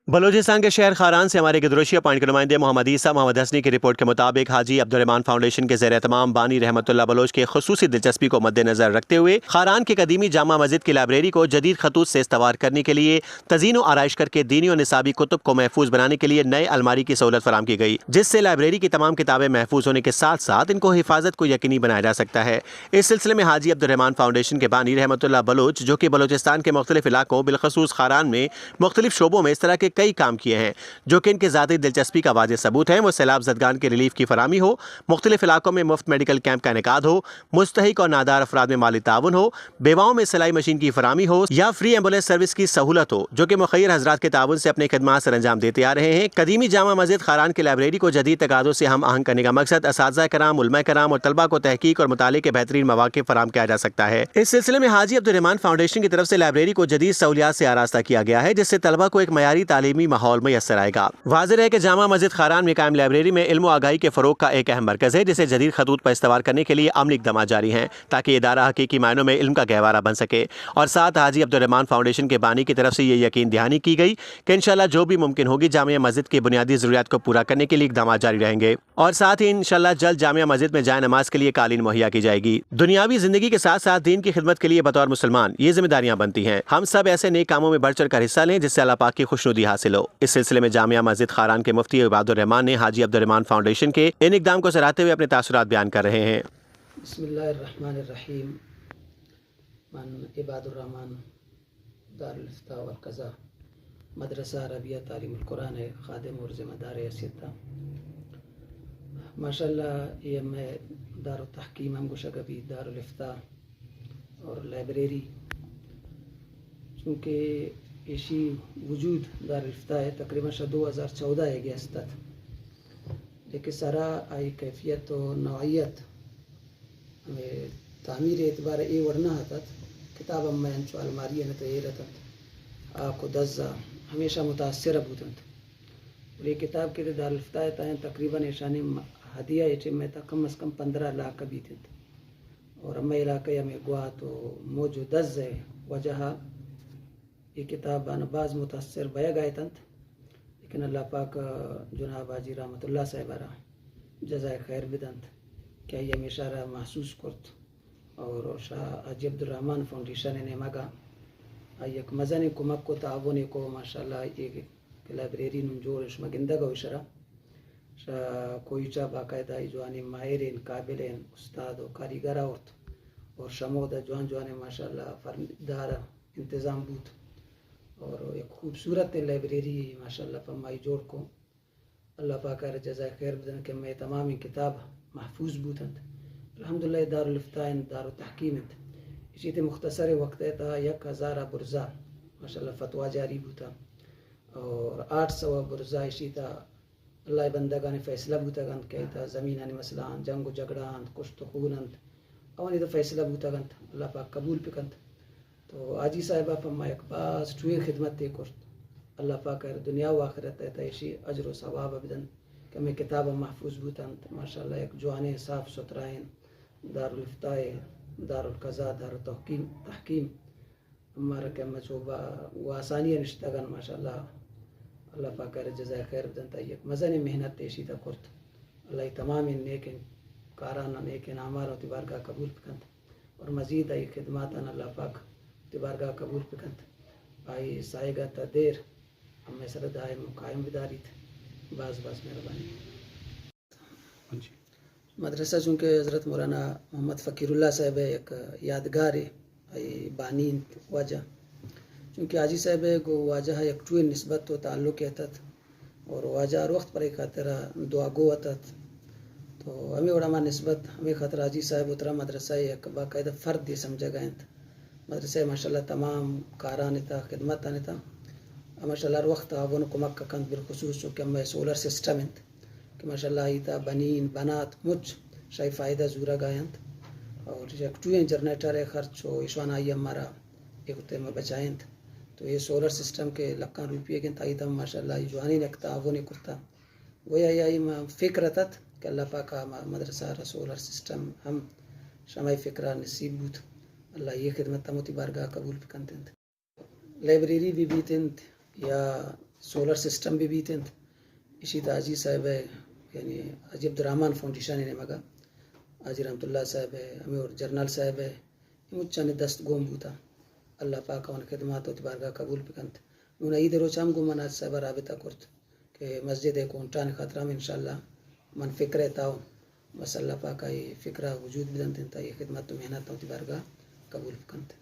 बलूचिस्तान के शहर खारान से हमारे गिदरोशिया पॉइंट के नुमाइंदे मोहम्मद ईसा मोहम्मद हसनी की रिपोर्ट के मुताबिक हाजी अब्दुर्रहमान फाउंडेशन के ज़ेर एहतमाम बानी रहमतुल्लाह बलोच के खुसूसी दिलचस्पी को मद्देनजर रखते हुए खारान की कदीमी जामा मस्जिद की लाइब्रेरी को जदीद खतूत से इस्तवार करने के लिए तज़ीन व आराइश करके दीनी और निसाबी कुतुब को महफूज बनाने के लिए नए अलमारी की सहूलत फराम की गई, जिससे लाइब्रेरी की तमाम किताबें महफूज होने के साथ साथ इनको हिफाजत को यकीनी बनाया जा सकता है। इस सिलसिले में हाजी अब्दुर्रहमान फाउंडेशन के बानी रहमतुल्लाह बलोच, जो कि बलोचिस्तान के मुख्तलिफ इलाकों बिलखसूस खारान में मुख्तलिफ शोबों में इस तरह के कई काम किए हैं जो कि इनकी ज़ाती दिलचस्पी का वाज़ेह सबूत है। वो सैलाब ज़दगान के रिलीफ की फरामी हो, मुख्तलिफ इलाकों में मुफ्त मेडिकल कैंप का इनेकाद हो, मुस्तहिक और नादार अफराद में माली ताउन हो, बेवाओं में सिलाई मशीन की फरामी हो या फ्री एम्बुलेंस सर्विस की सहूलत हो, जो कि मुखय्यर हजरात के ताउन से अपनी खिदमात सर अंजाम देते आ रहे हैं। कदीमी जामा मस्जिद खारान की लाइब्रेरी को जदीद तकादों से हम आहंग करने का मकसद असातिज़ा कराम, उलमा कराम और तलबा को तहकीक और मुताले के बेहतरीन मौक़े फराम किया जा सकता है। इस सिलसिले में हाजी अब्दुर्रहमान फाउंडेशन की तरफ से लाइब्रेरी को जदीद सहूलियात से आरास्ता किया गया है, जिससे तलबा को एक मयारी तालीमी माहौल मैसर आएगा। वाज़ेह है कि जामा मस्जिद खारान में कायम लाइब्रेरी में इल्म व आगाही के फ़रोग़ का एक अहम मरकज़ है, जिसे जदीद खतूत पर इस्तवार करने के लिए अमली इक़दामात जारी हैं ताकि इदारा हकीकी मायनों में इल्म का गहवारा बन सके। और साथ हाजी अब्दुर्रहमान फाउंडेशन के बानी की तरफ से ये यकीन दहानी की गई कि इंशाअल्लाह जो भी मुमकिन होगी जामिया मस्जिद की बुनियादी ज़रूरियात को पूरा करने के लिए इक़दामात जारी रहेंगे और साथ ही इंशाअल्लाह जल्द जामिया मस्जिद में जाए नमाज के लिए कालीन मुहैया की जाएगी। दुनियावी ज़िंदगी के साथ साथ दीन की खिदमत के लिए बतौर मुसलमान ये जिम्मेदारियाँ बनती हैं। हम सब ऐसे नेक कामों में बढ़ चढ़ कर हिस्सा लें जिससे अल्लाह पाक की खुशनुदी हासिल हो। इस सिलसिले में जामिया मस्जिद खारान के मुफ्ती इबादुर्रहमान ने हाजी अब्दुर्रहमान फाउंडेशन के इन इक़दाम को सराहते हुए अपने तासुरात बयान कर रहे हैं। बिस्मिल्लाहिर्रहमानिर्रहीम। मन इबादुर्रहमान दारुल इफ्ता वल क़ज़ा मदरसा अरबिया तालीमुल कुरान है खादिम और ज़िम्मेदार हैसियत था। माशाअल्लाह ये मैं दारुल तहकीम हम गुशा कभी दारुल इफ्ता और लाइब्रेरी चूँकि इसी वजूद दारुल इफ्ता है तकरीबन 2014 है गया स्तात लेकिन सारा आई कैफियत और नौइयत हमें तामीर एतबार ए वरना हतात किताब अम्मा अंचो अलमारी ने तो ये रहता आपको दज़ा हमेशा मुतासर बूतंत और ये किताब के दारुल इफ्ता है तकरीबन ऐशानी हदिया एचे में था कम अज़ कम 15 लाख भी थे और अम्मा इलाके में गुआ तो मौजूद दज़ है वजह ये किताब बाज मुतासर बया गए तंत लेकिन अल्लाह पाक जनाब हाजी रहमतुल्लाह साहिबारा जज़ाए खैर बिदंत क्या ये हमेशा महसूस करत और शाह हाजी अब्दुर्रहमान फाउंडेशन ने मगा एक मज़न कुमक को तावन को माशाल्लाह एक लाइब्रेरी जोड़ उसमें गिंदा का विशरा कोई चा बाकायदा जवानी माहिर काबिल उस्ताद और कारीगर और शमोद जवान जवान माशाल्लाह फरदार इंतज़ाम बूथ और एक खूबसूरत लाइब्रेरी माशाल्लाह फरमाई जोड़ को अल्लाह पाक जज़ाए खैर बदन के मैं तमाम किताब महफूज बूतंत अल्हम्दुलिल्लाह दारुल इफ्ता दारुल तहकीम इसी ते मुख्तसर वक्त था 1000 बुरजा माशाल्लाह फतवा जारी बूता और 800 बुरजा इसी था अल्लाह बंदगा ने फैसला बूता गंत क्या था ज़मीन मसलान जंग झगड़ान कुश्त खूनंत अवनी तो फैसला बूता गंत अल्लाह पाक कबूल पिकंत तो आजी साहिबा फरमा एक बास ठुए खिदमत ते कुर्त अल्लाह पाक दुनिया व आखिरत है इसी अजर व सवाब अबदन कि मैं किताब महफूज बूतंत माशाल्लाह एक जवान साफ़ सुथरा दारुल इफ्ता दारुल क़ज़ा दारुल तहकीम हमारा क्या मचोबा वो आसानी निश्तगन माशाल्लाह अल्लाह पाक जज़ाए खैर बदन एक मज़न मेहनत तेशी था कुर्त अल्लाह तमाम नेक काराना नेक नामार और तिबारगा कबूल पिकंत और मज़ीद आई खिदमात अल्लाह पाक तिबारगा कबूल पिकंत आई साएगा तदेर हमें सरदाय मुकायम बिदारी थे बास मेहरबानी। मदरसा चूँकि हज़रत मौलाना मोहम्मद फ़कीरुल्लाह साहब एक यादगार है बानी वाजा चूँकि हाजी साहब को वाजा एक टूए नस्बत तो ताल्लुक़ अतत और वाजा हर वक्त पर एक खतरा दुआ गो अतत तो हमें बड़ा नस्बत हमें खतरा हाजी साहब उतरा मदरसा एक बाकायदा फ़र्द दे समझा गए मदरसा माशाल्लाह तमाम कारान था खिदमत आने था माशाल्लाह हर वक्त आवन कुमक का कंद बिलखुसूस चूँकि हमें सोलर सिस्टम है कि माशाल्लाह इता बनीन बनात मुझ शाही फ़ायदा ज़ूरा गायंत और एक टूए जनरेटर है खर्च हो ईश्वान आई हमारा एक उतने में बचाएंत तो ये सोलर सिस्टम के लाखों रुपये के ताई तम माशाल्लाह जवानी रखता वो नहीं करता वही आई फ़िक्र तत कि अल्लाह पाक मदरसा सोलर सिस्टम हम शमाई फ़िक्रा नसीब बूथ अल्लाह ये खिदमत तमोती बारगाह कबूल कंत लाइब्रेरी भी बीतंत या سولر سسٹم بھی بیتند اسی تاجی صاحب ہے یعنی حاجی عبدالرحمن فاؤنڈیشن نے مگا حاجی رحمت اللہ صاحب ہے ہمیں اور جرنل صاحب ہے مچانے دست گوم بوتا اللہ پاک ان خدمات و تبارگاہ قبول بکنت نون عید روچام گمنات صاحب رابطہ کرت کہ مسجد کونٹان خاطرہ میں انشاءاللہ من فکر تاؤ بس اللہ پاک آئی فکرہ وجود بدن تا یہ خدمت و محنت و تبارگاہ قبول بکنت